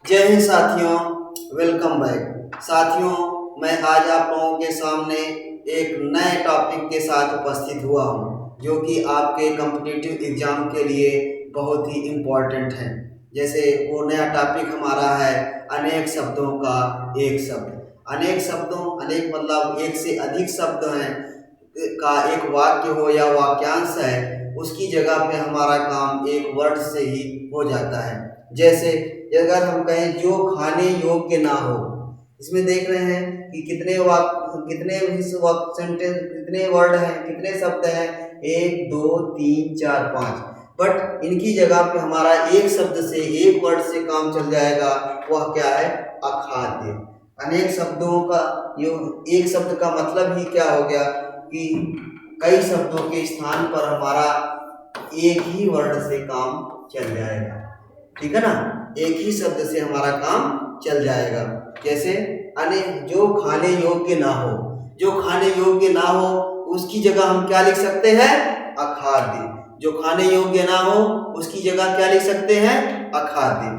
जय हिंद साथियों, welcome back. साथियों, मैं आज आप लोगों के सामने एक नए टॉपिक के साथ उपस्थित हुआ हूँ जो कि आपके कॉम्पिटिटिव एग्जाम के लिए बहुत ही इम्पोर्टेंट है। जैसे वो नया टॉपिक हमारा है अनेक शब्दों का एक शब्द। अनेक शब्दों, अनेक मतलब एक से अधिक शब्द हैं का एक वाक्य हो या वाक्यांश है, उसकी जगह पे हमारा काम एक वर्ड से ही हो जाता है। जैसे अगर हम कहें जो खाने योग्य ना हो, इसमें देख रहे हैं कि कितने सेंटेंस, कितने वर्ड हैं, कितने शब्द हैं, 1 2 3 4 5। बट इनकी जगह पे हमारा एक शब्द से, एक वर्ड से काम चल जाएगा। वह क्या है? अखाद्य। अनेक शब्दों का एक शब्द का मतलब ही क्या हो गया कि कई शब्दों के स्थान पर हमारा एक ही वर्ड से काम चल जाएगा। ठीक है ना? एक ही शब्द से हमारा काम चल जाएगा। जैसे जो खाने योग्य ना हो, जो खाने योग्य ना हो उसकी जगह हम क्या लिख सकते हैं? अखाद्य। जो खाने योग्य ना हो उसकी जगह क्या लिख सकते हैं? अखाद्य।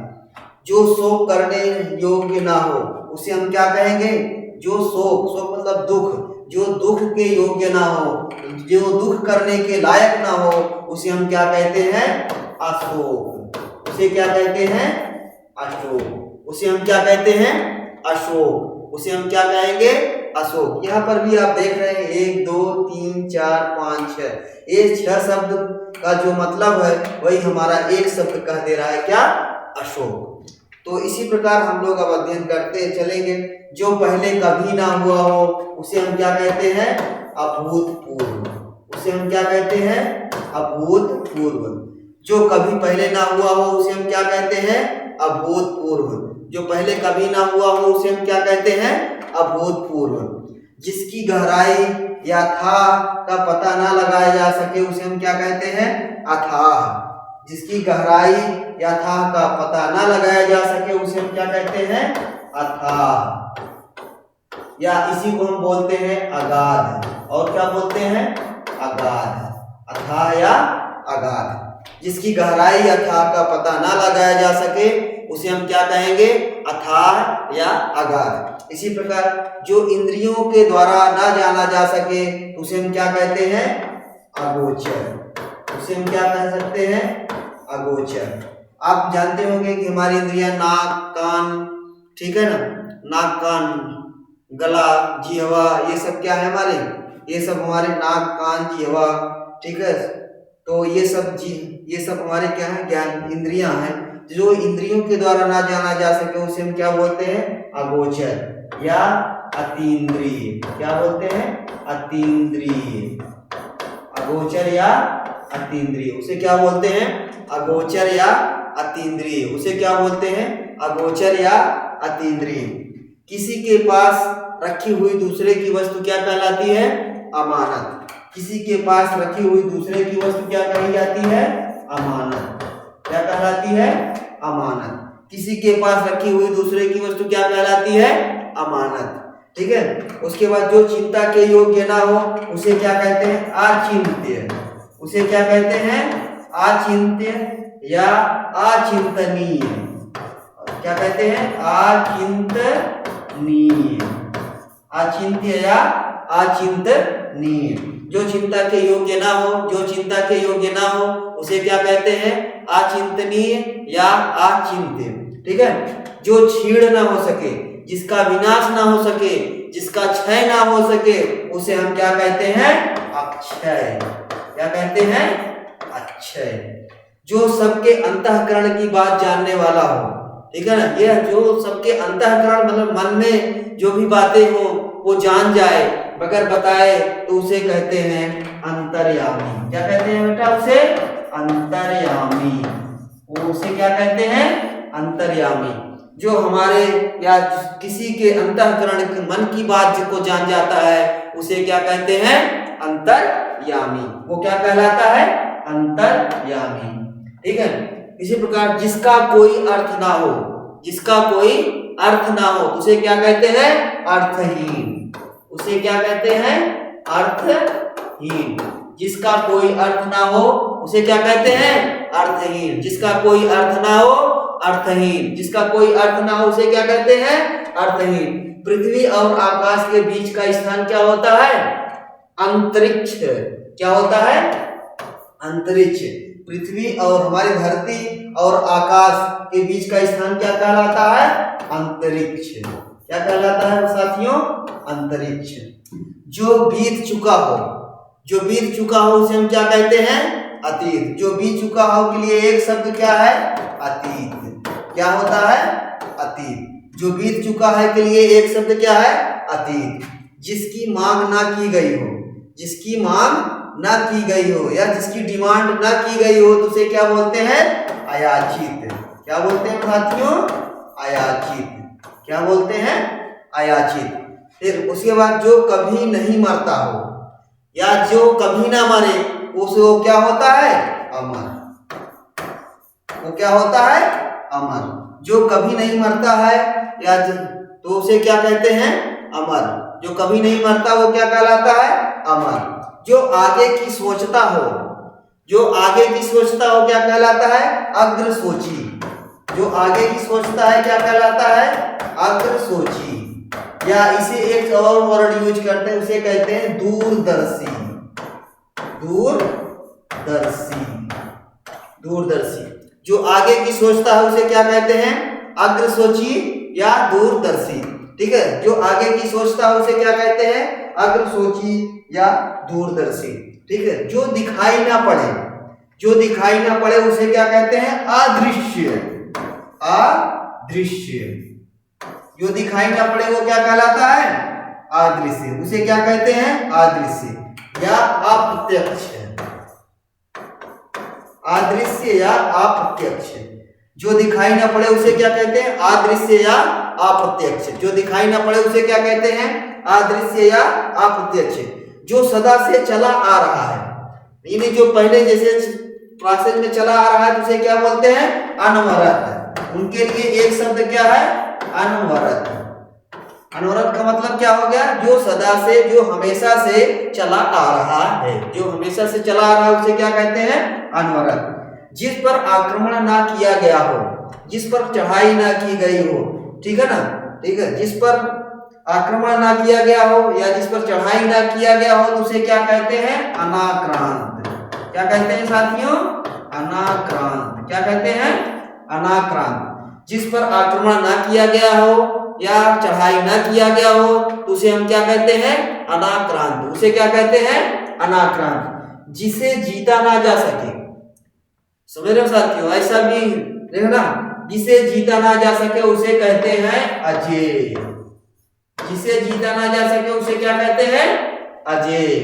जो शोक करने योग्य ना हो उसे हम क्या कहेंगे? जो शोक मतलब दुख, जो दुख के योग्य ना हो, जो दुख करने के लायक ना हो, उसे हम क्या कहते हैं? अशोक। उसे क्या कहते हैं? अशोक। उसे हम क्या कहते हैं? अशोक। उसे हम क्या कहेंगे? अशोक। यहाँ पर भी आप देख रहे हैं 1 2 3 4 5 6, ये 6 शब्द का जो मतलब है वही हमारा एक शब्द कह दे रहा है, क्या? अशोक। तो इसी प्रकार हम लोग अब अध्ययन करते चलेंगे। जो पहले कभी ना हुआ हो उसे हम क्या कहते हैं? अभूतपूर्व। उसे हम क्या कहते हैं? अभूतपूर्व। जो कभी पहले ना हुआ हो उसे हम क्या कहते हैं? अभूतपूर्व। जो पहले कभी ना हुआ हो उसे हम क्या कहते हैं? अभूतपूर्व। जिसकी गहराई या था का पता ना लगाया जा सके उसे हम क्या कहते हैं? अथाह। जिसकी गहराई या था का पता ना लगाया जा सके उसे हम क्या कहते हैं? अथाह। या इसी को हम बोलते हैं अगाध। और क्या बोलते हैं? अगाध। अथाह या अगाध। जिसकी गहराई या था का पता ना लगाया जा सके उसे हम क्या कहेंगे? अथाह या अगाध। इसी प्रकार जो इंद्रियों के द्वारा ना जाना जा सके उसे हम क्या कहते हैं? अगोचर। उसे हम क्या कह सकते हैं? अगोचर। आप जानते होंगे कि हमारी इंद्रियां नाक, कान, ठीक है ना? नाक, कान, गला, जिह्वा, ये सब क्या है हमारे? ये सब हमारे नाक, कान, जिह्वा, ठीक है। तो ये सब हमारे क्या है? ज्ञान इंद्रियां हैं। जो इंद्रियों के द्वारा ना जाना जा सके उसे हम क्या बोलते हैं? अगोचर या अतीन्द्रिय। क्या बोलते हैं? अतीन्द्रिय। अगोचर या अतीन्द्रिय। उसे क्या बोलते हैं? अगोचर या अतीन्द्रिय। उसे क्या बोलते हैं? अगोचर या अतीन्द्रिय। किसी के पास रखी हुई दूसरे की वस्तु क्या कहलाती है? अमानत। किसी के पास रखी हुई दूसरे की वस्तु क्या कही जाती है? अमानत। क्या कहलाती है? अमानत। किसी के पास रखी हुई दूसरे की वस्तु क्या कहलाती है? अमानत। ठीक है। उसके बाद जो चिंता के योग्य ना हो उसे क्या कहते हैं? अचिंत्य। उसे क्या कहते हैं? अचिंत्य या अचिंतनीय। क्या कहते हैं? अचिंतनीय। अचिंत्य या अचिंतनीय। जो चिंता के योग्य ना हो, जो चिंता के योग्य ना हो उसे क्या कहते हैं? अचिंतनीय या अचिंत्य। ठीक है। जो छीड़ ना हो सके, जिसका विनाश ना हो सके, जिसका क्षय ना हो सके उसे हम क्या कहते हैं? अक्षय। क्या कहते हैं? अक्षय। जो सबके अंतःकरण की बात जानने वाला हो, ठीक है ना? यह जो सबके अंतःकरण मतलब मन में जो भी बातें हो वो जान जाए बगैर बताए तो उसे कहते हैं अंतर्यामी। क्या कहते हैं बेटा? उसे अंतर्यामी। उसे क्या कहते हैं? अंतर्यामी। जो हमारे या किसी के अंतःकरण मन की बात को जान जाता है उसे क्या कहते हैं? अंतर्यामी। वो क्या कहलाता है? अंतर्यामी। ठीक है। इसी प्रकार जिसका कोई अर्थ ना हो, जिसका कोई अर्थ ना हो उसे क्या कहते हैं? अर्थहीन। उसे क्या कहते हैं? अर्थहीन। जिसका कोई अर्थ ना हो उसे क्या कहते हैं? अर्थहीन। जिसका कोई अर्थ ना हो अर्थहीन, जिसका कोई अर्थ ना हो उसे क्या कहते हैं? अर्थहीन। पृथ्वी और आकाश के बीच का स्थान क्या होता है? अंतरिक्ष। क्या होता है? अंतरिक्ष। पृथ्वी और हमारी धरती और आकाश के बीच का स्थान क्या कहलाता है? अंतरिक्ष। क्या कहलाता है साथियों? अंतरिक्ष। जो बीत चुका हो, जो बीत चुका हो उसे हम क्या कहते हैं? अतीत। जो बीत चुका हो के लिए एक शब्द क्या है? अतीत। क्या होता है? अतीत। जो बीत चुका है के लिए एक शब्द क्या है? अतीत। जिसकी मांग ना की गई हो, जिसकी मांग ना की गई हो या जिसकी डिमांड ना की गई हो तो उसे क्या बोलते हैं? अयाचित। क्या बोलते हैं साथियों? अयाचित। क्या बोलते हैं? अयाचित। फिर उसके बाद जो कभी नहीं मरता हो या जो कभी ना मरे उसे वो क्या होता है? अमर। वो क्या होता है? अमर। जो कभी नहीं मरता है या तो उसे क्या कहते हैं? अमर। जो कभी नहीं मरता वो क्या कहलाता है? अमर। जो आगे की सोचता हो, जो आगे की सोचता हो क्या कहलाता है? अग्रसोची। जो आगे की सोचता है क्या कहलाता है? अग्रसोची। या इसे एक और वर्ड यूज करते हैं, उसे कहते हैं दूरदर्शी। दूरदर्शी। दूरदर्शी। जो आगे की सोचता है उसे क्या कहते हैं? अग्रसोची या दूरदर्शी। ठीक है, जो आगे की सोचता है उसे क्या कहते हैं? अग्रसोची या दूरदर्शी। ठीक है, जो दिखाई ना पड़े, जो दिखाई ना पड़े उसे क्या कहते हैं? अदृश्य। अदृश्य। जो दिखाई ना पड़े वो क्या कहलाता है? अदृश्य। उसे क्या कहते हैं? अदृश्य या अप्रत्यक्ष। अदृश्य या अप्रत्यक्ष। जो दिखाई ना पड़े उसे क्या कहते हैं? अदृश्य या अप्रत्यक्ष। जो दिखाई ना पड़े उसे क्या कहते हैं? अदृश्य या अप्रत्यक्ष। जो सदा से चला आ रहा है, यानी जो पहले जैसे प्रोसेस में चला आ रहा है तो उसे क्या बोलते हैं? अनवरत। उनके लिए एक शब्द क्या है? अनवरत। अनवरत का मतलब क्या हो गया? जो सदा से, जो हमेशा से चला आ रहा है। जो हमेशा से चला आ रहा है उसे क्या कहते हैं? अनवरत। जिस पर आक्रमण ना किया गया हो, जिस पर चढ़ाई ना की गई हो, ठीक है ना? ठीक है, जिस पर आक्रमण ना किया गया हो या जिस पर चढ़ाई ना किया गया हो तो उसे क्या कहते हैं? अनाक्रांत। क्या कहते हैं साथियों? अनाक्रांत। क्या कहते हैं? अनाक्रांत। जिस पर आक्रमण ना किया गया हो या चढ़ाई ना किया गया हो तो उसे हम क्या कहते हैं? अनाक्रांत। उसे क्या कहते हैं? अनाक्रांत। जिसे जीता ना जा सके, समझ रहे हो साथियों? ऐसा भी देखना, जिसे जीता ना जा सके उसे कहते हैं अजेय। जिसे जीता ना जा सके उसे क्या कहते हैं? अजेय।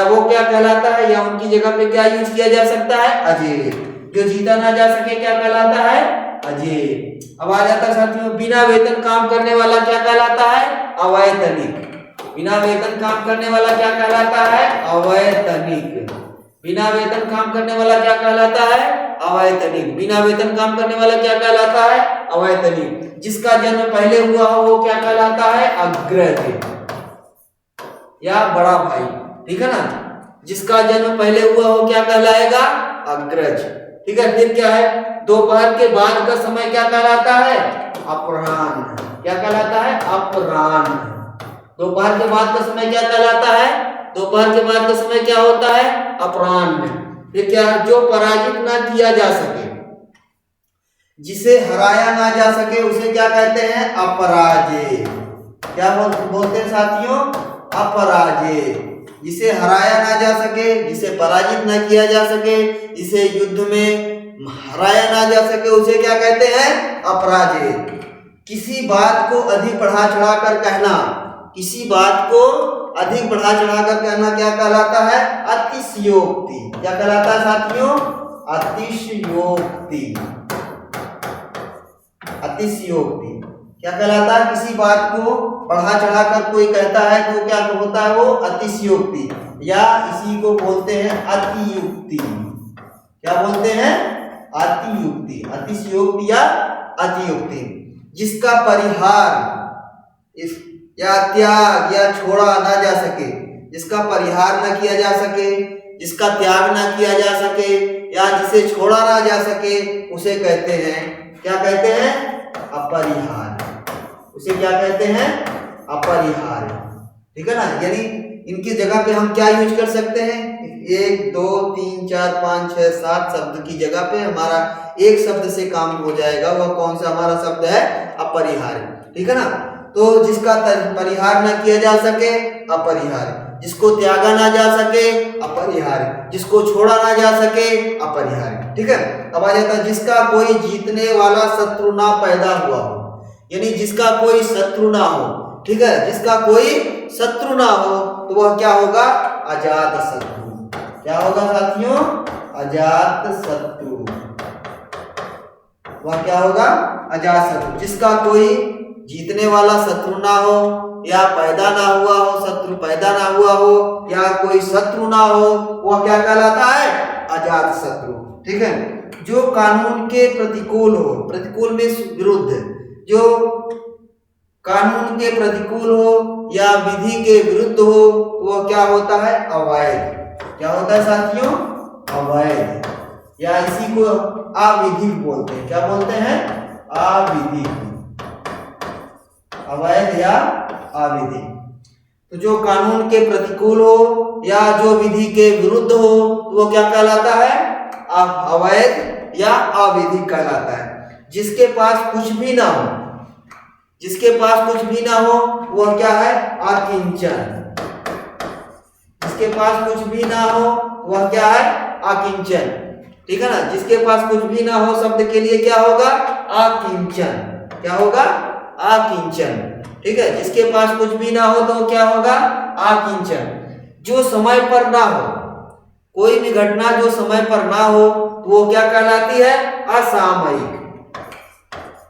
वो क्या कहलाता है या उनकी जगह पे क्या यूज किया जा सकता है? अजेय। जो जीता ना जा सके क्या कहलाता है? अजेय। अब आ जाता है साथियों, बिना वेतन काम करने वाला क्या कहलाता है? अवैतनिक। बिना वेतन काम करने वाला क्या कहलाता है? अवैतनिक। बिना वेतन काम करने वाला क्या कहलाता है? अवैतनिक। बिना वेतन काम करने वाला क्या कहलाता है? अवैतनिक। जिसका जन्म पहले हुआ हो वो क्या कहलाता है? अग्रज या बड़ा भाई। ठीक है ना? जिसका जन्म पहले हुआ हो क्या कहलाएगा? अग्रज। ठीक है, फिर क्या है? दोपहर के बाद का समय क्या कहलाता है? अपराह्न। क्या कहलाता है? अपराह्न। दोपहर के बाद का समय क्या कहलाता है? दोपहर के बाद का समय क्या होता है? अपराह्न। फिर क्या? जो पराजित ना किया जा सके, जिसे हराया ना जा सके उसे क्या कहते हैं? अपराजेय। क्या बोलते हैं साथियों? अपराजेय। जिसे हराया ना जा सके, जिसे पराजित ना किया जा सके, जिसे युद्ध में हराया ना जा सके उसे क्या कहते हैं? अपराजेय। किसी बात को अधिक बढ़ा चढ़ा कर कहना, किसी बात को अधिक बढ़ा चढ़ा कर कहना क्या कहलाता है? अतिशयोक्ति। क्या कहलाता है साथियों? अतिशयोक्ति। अतिशयोक्ति क्या कहलाता है? किसी बात को बढ़ा चढ़ा कर कोई कहता है तो क्या होता है? वो अतिशयोक्ति या इसी को बोलते हैं अतियुक्ति। क्या बोलते हैं? अतियुक्ति। अतिशयोक्ति या अतियुक्ति। जिसका परिहार इस या त्याग या छोड़ा ना जा सके, जिसका परिहार ना किया जा सके, जिसका त्याग ना किया जा सके या जिसे छोड़ा ना जा सके उसे कहते हैं क्या कहते हैं? अपरिहार्य। उसे क्या कहते हैं? अपरिहार्य। ठीक है ना, यानी इनकी जगह पे हम क्या यूज कर सकते हैं? 1 2 3 4 5 6 7 शब्द की जगह पे हमारा एक शब्द से काम हो जाएगा। वह कौन सा हमारा शब्द है? अपरिहार्य। ठीक है ना, तो जिसका परिहार ना किया जा सके अपरिहार्य, जिसको त्यागा ना जा सके अपरिहार्य, जिसको छोड़ा ना जा सके अपरिहार्य। ठीक है, अब आ जाता है जिसका कोई जीतने वाला शत्रु ना पैदा हुआ हो, यानी जिसका कोई शत्रु ना हो। ठीक है, जिसका कोई शत्रु ना हो तो वह क्या होगा? अजात शत्रु। क्या होगा साथियों? अजात शत्रु। वह क्या होगा? अजात शत्रु। जिसका कोई जीतने वाला शत्रु ना हो, या पैदा ना हुआ हो, शत्रु पैदा ना हुआ हो, या कोई शत्रु ना हो, वह क्या कहलाता है? अजात शत्रु। ठीक है, जो कानून के प्रतिकूल हो, प्रतिकूल में विरुद्ध, जो कानून के प्रतिकूल हो या विधि के विरुद्ध हो तो वह क्या होता है? अवैध। क्या होता है साथियों? अवैध, या इसी को अविधिक बोलते हैं। क्या बोलते हैं? अविधिक, अवैध या अविधिक। तो जो कानून के प्रतिकूल हो या जो विधि के विरुद्ध हो तो वो क्या कहलाता है? अवैध या अविधिक कहलाता है। जिसके पास कुछ भी ना हो, जिसके पास कुछ भी ना हो वह क्या है? अकिंचन। जिसके पास कुछ भी ना हो वह क्या है? अकिंचन। ठीक है ना, जिसके पास कुछ भी ना हो शब्द के लिए क्या होगा? अकिंचन। क्या होगा? अकिंचन। ठीक है, जिसके पास कुछ भी ना हो तो क्या होगा? अकिंचन। जो समय पर ना हो, कोई भी घटना जो समय पर ना हो तो वो क्या कहलाती है? असामयिक।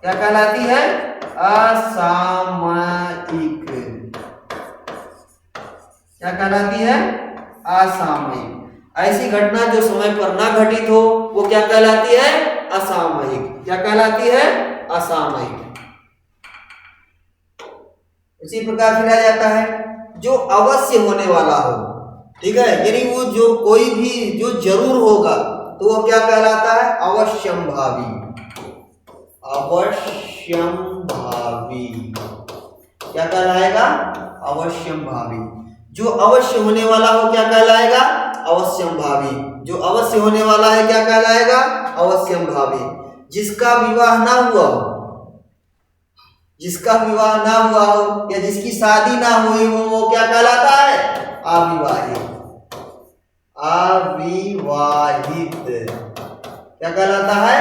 क्या कहलाती है? असामयिक। क्या कहलाती है? असामयिक। ऐसी घटना जो समय पर ना घटित हो वो क्या कहलाती है? असामयिक। क्या कहलाती है? असामयिक। इसी प्रकार फिर आ जाता है जो अवश्य होने वाला हो। ठीक है, यानी वो जो कोई भी जो जरूर होगा तो वो क्या कहलाता है? अवश्यंभावी। अवश्यंभावी। क्या कहलाएगा? अवश्यंभावी। जो अवश्य होने वाला हो क्या कहलाएगा? अवश्यंभावी। जो अवश्य होने वाला है क्या कहलाएगा? अवश्यंभावी। जिसका विवाह ना हुआ हो, जिसका विवाह ना हुआ हो या जिसकी शादी ना हुई हो वो क्या कहलाता है? अविवाहित। अविवाहित। क्या कहलाता है?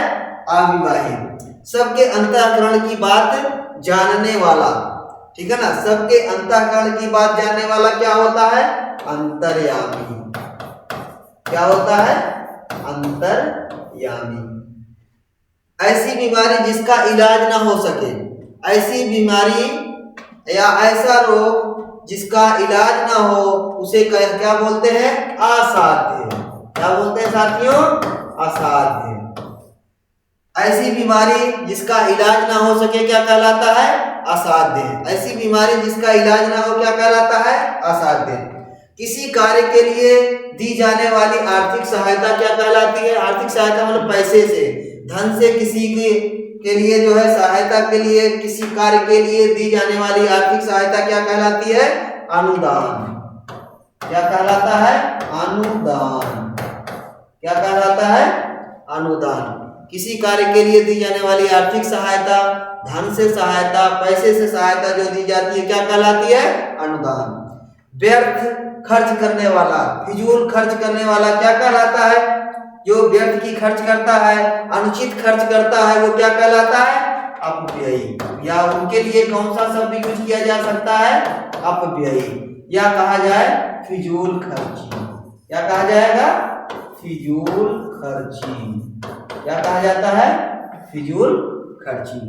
अविवाहित। सबके अंतःकरण की बात जानने वाला। ठीक है ना, सबके अंतःकरण की बात जानने वाला क्या होता है? अंतर्यामी। क्या होता है? अंतर्यामी। ऐसी बीमारी जिसका इलाज ना हो सके, ऐसी बीमारी या ऐसा रोग जिसका इलाज ना हो उसे क्या बोलते हैं? असाध्य। क्या बोलते हैं साथियों? असाध्य। ऐसी बीमारी जिसका इलाज ना हो सके क्या कहलाता है? असाध्य। ऐसी बीमारी जिसका इलाज ना हो क्या कहलाता है? असाध्य। किसी कार्य के लिए दी जाने वाली आर्थिक सहायता क्या कहलाती है? आर्थिक सहायता मतलब पैसे से, धन से किसी के लिए जो है सहायता के लिए, किसी कार्य के लिए दी जाने वाली आर्थिक सहायता क्या कहलाती है? अनुदान। क्या कहलाता है? अनुदान। क्या कहलाता है? अनुदान। किसी कार्य के लिए दी जाने वाली आर्थिक सहायता, धन से सहायता, पैसे से सहायता जो दी जाती है क्या कहलाती है? अनुदान। व्यर्थ खर्च करने वाला, फिजूल खर्च करने वाला क्या कहलाता है? जो व्यर्थ की खर्च करता है, अनुचित खर्च करता है वो क्या कहलाता है? अपव्ययी। या उनके लिए कौन सा शब्द यूज किया जा सकता है? अपव्ययी। या कहा जाए फिजूल खर्ची। क्या कहा जाएगा? फिजूल खर्ची। क्या कहा जाता है? फिजूल खर्ची।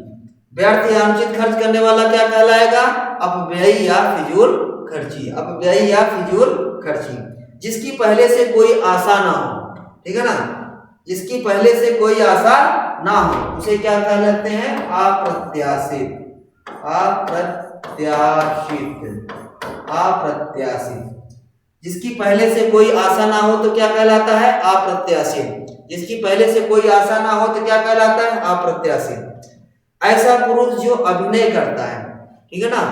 व्यर्थ या अनुचित खर्च करने वाला क्या कहलाएगा? अपव्ययी या फिजूल खर्ची। अपव्ययी या फिजूल खर्ची। जिसकी पहले से कोई आशा ना हो, ठीक है ना, जिसकी पहले से कोई आशा ना हो उसे क्या कहलाते हैं? अप्रत्याशित। अप्रत्याशित। अप्रत्याशित। जिसकी पहले से कोई आशा ना हो तो क्या कहलाता है? अप्रत्याशित। जिसकी पहले से कोई आशा ना हो तो क्या कहलाता है? अप्रत्याशित। ऐसा पुरुष जो अभिनय करता है, ठीक है ना,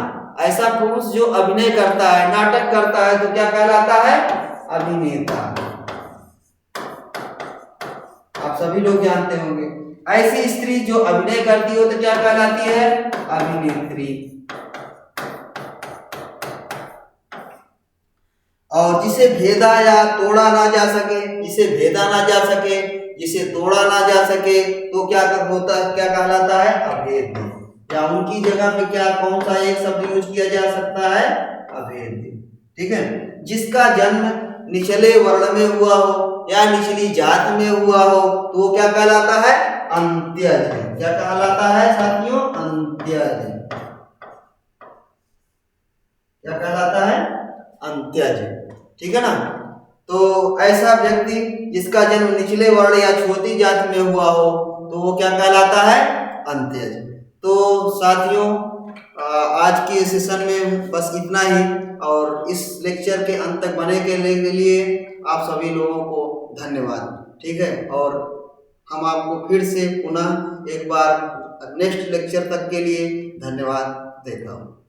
ऐसा पुरुष जो अभिनय करता है, नाटक करता है, तो क्या कहलाता है? अभिनेता। आप सभी लोग जानते होंगे। ऐसी स्त्री जो अभिनय करती हो तो क्या कहलाती है? अभिनेत्री। और जिसे भेदा या तोड़ा ना जा सके, जिसे भेदा ना जा सके, जिसे तोड़ा ना जा सके, तो क्या होता है? क्या कहलाता है? अभेद्य। या उनकी जगह पे क्या, कौन सा एक शब्द यूज किया जा सकता है? अभेद्य। ठीक है। जिसका जन्म निचले वर्ण में हुआ हो या निचली जात में हुआ हो तो वो क्या कहलाता है? अंत्यज। क्या कहलाता है साथियों? अंत्यज। क्या कहलाता है? अंत्यज। ठीक है ना। तो ऐसा व्यक्ति जिसका जन्म निचले वर्ण या छोटी जाति में हुआ हो तो वो क्या कहलाता है? अंत्यज। तो साथियों आज के सेशन में बस इतना ही, और इस लेक्चर के अंत तक बने के लिए आप सभी लोगों को धन्यवाद। ठीक है। और हम आपको फिर से पुनः एक बार नेक्स्ट लेक्चर तक के लिए धन्यवाद देता हूँ।